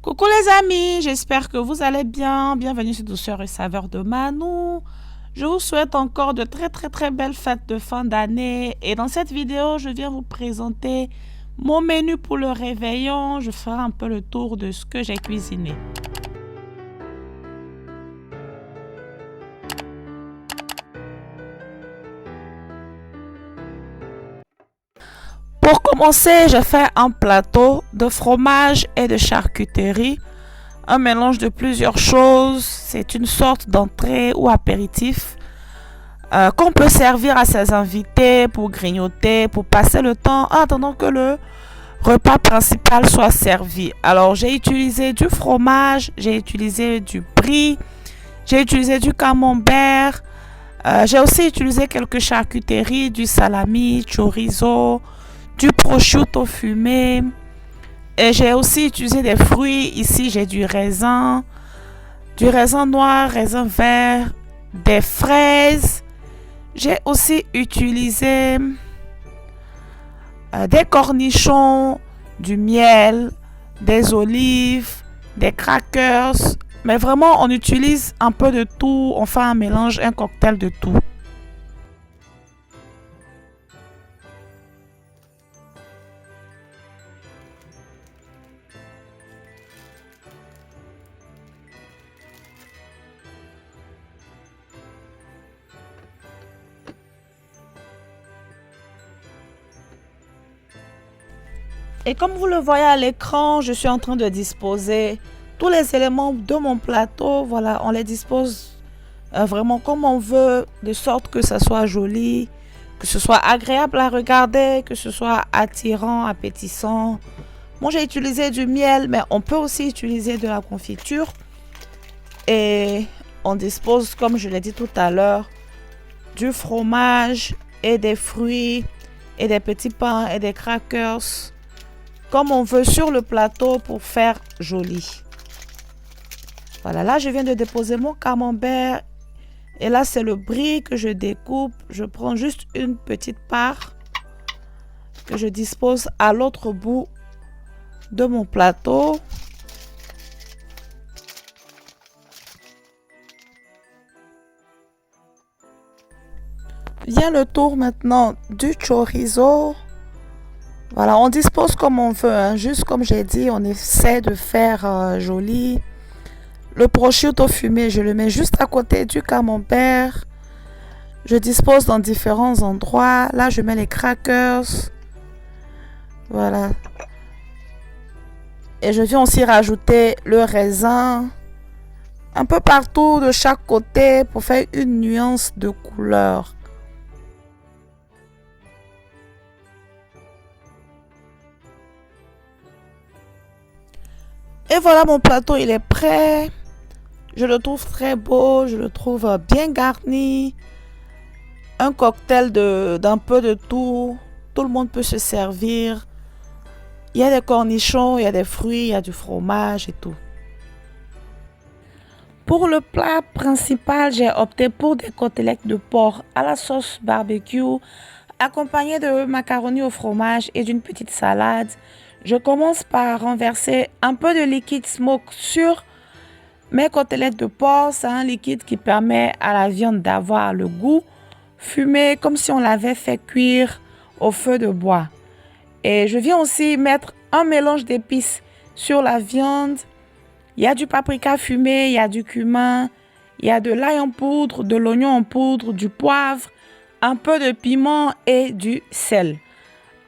Coucou les amis, j'espère que vous allez bien. Bienvenue sur Douceur et Saveur de Manou. Je vous souhaite encore de très belles fêtes de fin d'année. Et dans cette vidéo, je viens vous présenter mon menu pour le réveillon. Je ferai un peu le tour de ce que j'ai cuisiné. Pour commencer, j'ai fait un plateau de fromage et de charcuterie. Un mélange de plusieurs choses. C'est une sorte d'entrée ou apéritif qu'on peut servir à ses invités pour grignoter, pour passer le temps en attendant que le repas principal soit servi. Alors, j'ai utilisé du fromage, j'ai utilisé du brie, j'ai utilisé du camembert, j'ai aussi utilisé quelques charcuteries, du salami, chorizo, du prosciutto fumé. Et j'ai aussi utilisé des fruits. Ici, j'ai du raisin noir, raisin vert, des fraises. J'ai aussi utilisé des cornichons, du miel, des olives, des crackers. Mais vraiment, on utilise un peu de tout. On fait un mélange, un cocktail de tout. Et comme vous le voyez à l'écran, je suis en train de disposer tous les éléments de mon plateau. Voilà, on les dispose vraiment comme on veut, de sorte que ça soit joli, que ce soit agréable à regarder, que ce soit attirant, appétissant. Moi, j'ai utilisé du miel, mais on peut aussi utiliser de la confiture. Et on dispose, comme je l'ai dit tout à l'heure, du fromage et des fruits et des petits pains et des crackers, comme on veut sur le plateau pour faire joli. Voilà, là je viens de déposer mon camembert et là c'est le brie que je découpe. Je prends juste une petite part que je dispose à l'autre bout de mon plateau. Vient le tour maintenant du chorizo. Voilà, on dispose comme on veut, hein. Juste comme j'ai dit, on essaie de faire joli. Le prosciutto fumé, je le mets juste à côté du camembert. Je dispose dans différents endroits. Là, je mets les crackers. Voilà. Et je viens aussi rajouter le raisin. Un peu partout, de chaque côté, pour faire une nuance de couleur. Et voilà, mon plateau, il est prêt. Je le trouve très beau, je le trouve bien garni. Un cocktail d'un peu de tout. Tout le monde peut se servir. Il y a des cornichons, il y a des fruits, il y a du fromage et tout. Pour le plat principal, j'ai opté pour des côtelettes de porc à la sauce barbecue, accompagnées de macaroni au fromage et d'une petite salade. Je commence par renverser un peu de liquide smoke sur mes côtelettes de porc. C'est un liquide qui permet à la viande d'avoir le goût fumé, comme si on l'avait fait cuire au feu de bois. Et je viens aussi mettre un mélange d'épices sur la viande. Il y a du paprika fumé, il y a du cumin, il y a de l'ail en poudre, de l'oignon en poudre, du poivre, un peu de piment et du sel.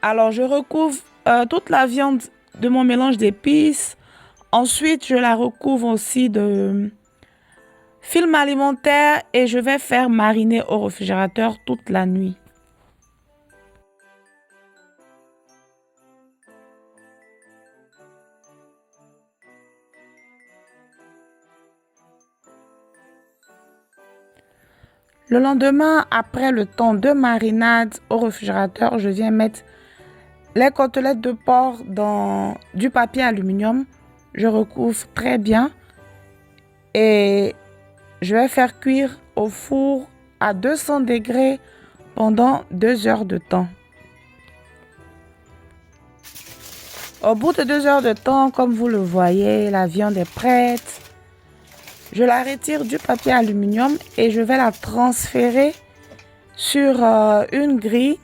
Alors, je recouvre toute la viande de mon mélange d'épices. Ensuite, je la recouvre aussi de film alimentaire et je vais faire mariner au réfrigérateur toute la nuit. Le lendemain, après le temps de marinade au réfrigérateur, je viens mettre les côtelettes de porc dans du papier aluminium. Je recouvre très bien et je vais faire cuire au four à 200 degrés pendant 2 heures de temps. Au bout de 2 heures de temps, comme vous le voyez, la viande est prête. Je la retire du papier aluminium et je vais la transférer sur une grille.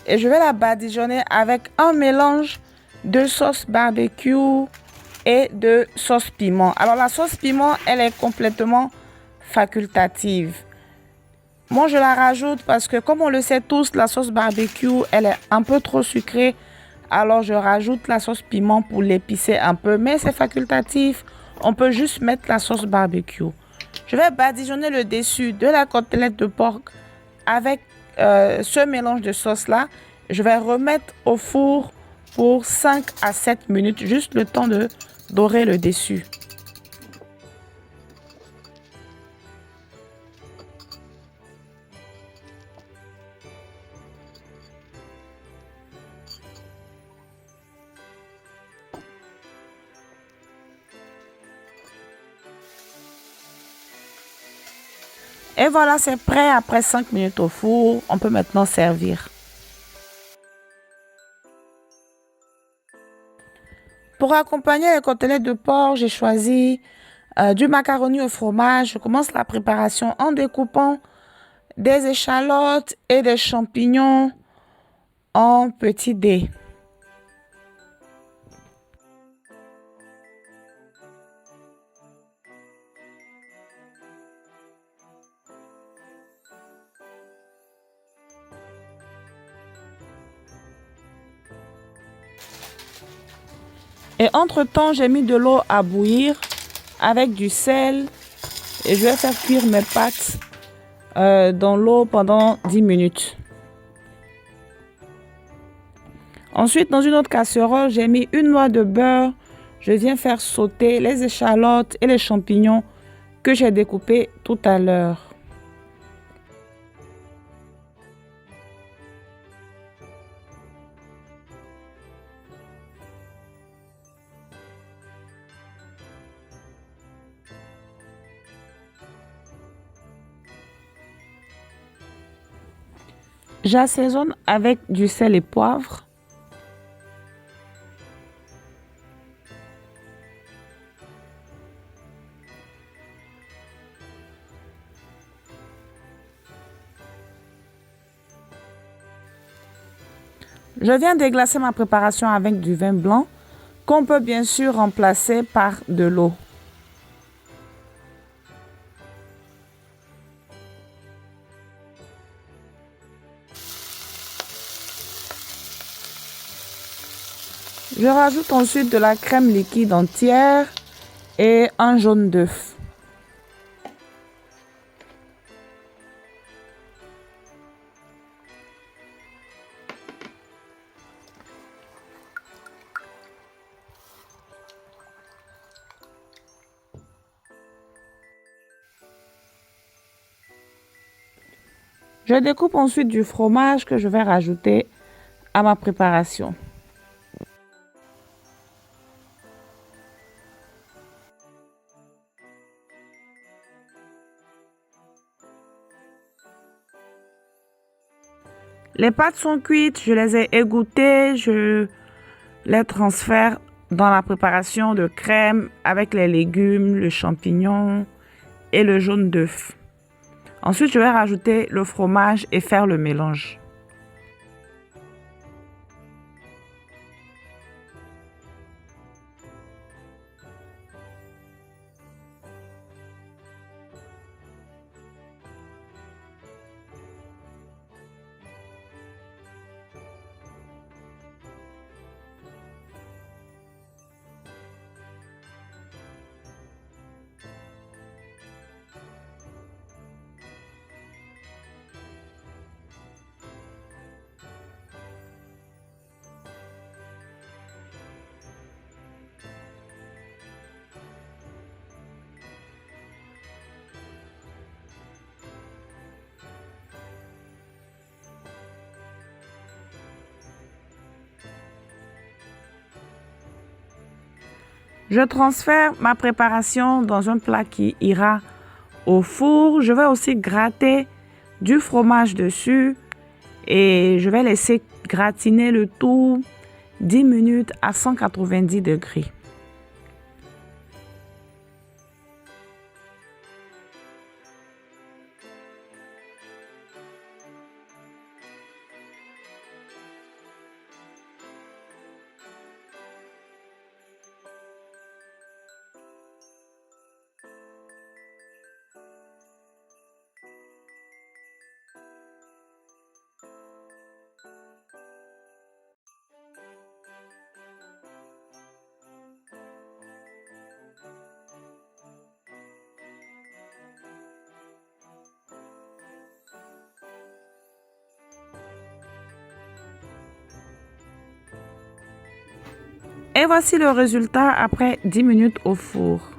Et je vais la badigeonner avec un mélange de sauce barbecue et de sauce piment. Alors la sauce piment, elle est complètement facultative. Moi, je la rajoute parce que, comme on le sait tous, la sauce barbecue, elle est un peu trop sucrée. Alors, je rajoute la sauce piment pour l'épicer un peu. Mais c'est facultatif. On peut juste mettre la sauce barbecue. Je vais badigeonner le dessus de la côtelette de porc avec ce mélange de sauce-là. Je vais remettre au four pour 5 à 7 minutes. Juste le temps de dorer le dessus. Et voilà, c'est prêt après 5 minutes au four. On peut maintenant servir. Pour accompagner les côtelettes de porc, j'ai choisi du macaroni au fromage. Je commence la préparation en découpant des échalotes et des champignons en petits dés. Et entre-temps, j'ai mis de l'eau à bouillir avec du sel et je vais faire cuire mes pâtes dans l'eau pendant 10 minutes. Ensuite, dans une autre casserole, j'ai mis une noix de beurre. Je viens faire sauter les échalotes et les champignons que j'ai découpés tout à l'heure. J'assaisonne avec du sel et poivre. Je viens déglacer ma préparation avec du vin blanc qu'on peut bien sûr remplacer par de l'eau. Je rajoute ensuite de la crème liquide entière et un jaune d'œuf. Je découpe ensuite du fromage que je vais rajouter à ma préparation. Les pâtes sont cuites, je les ai égouttées, je les transfère dans la préparation de crème avec les légumes, le champignon et le jaune d'œuf. Ensuite, je vais rajouter le fromage et faire le mélange. Je transfère ma préparation dans un plat qui ira au four. Je vais aussi gratter du fromage dessus et je vais laisser gratiner le tout 10 minutes à 190 degrés. Et voici le résultat après 10 minutes au four.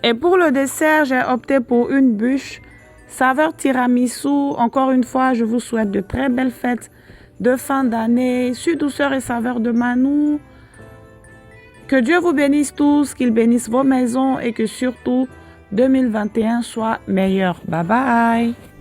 Et pour le dessert, j'ai opté pour une bûche saveur tiramisu. Encore une fois, je vous souhaite de très belles fêtes de fin d'année sur douceur et saveur de Manou. Que Dieu vous bénisse tous, qu'il bénisse vos maisons et que surtout 2021 soit meilleur. Bye bye!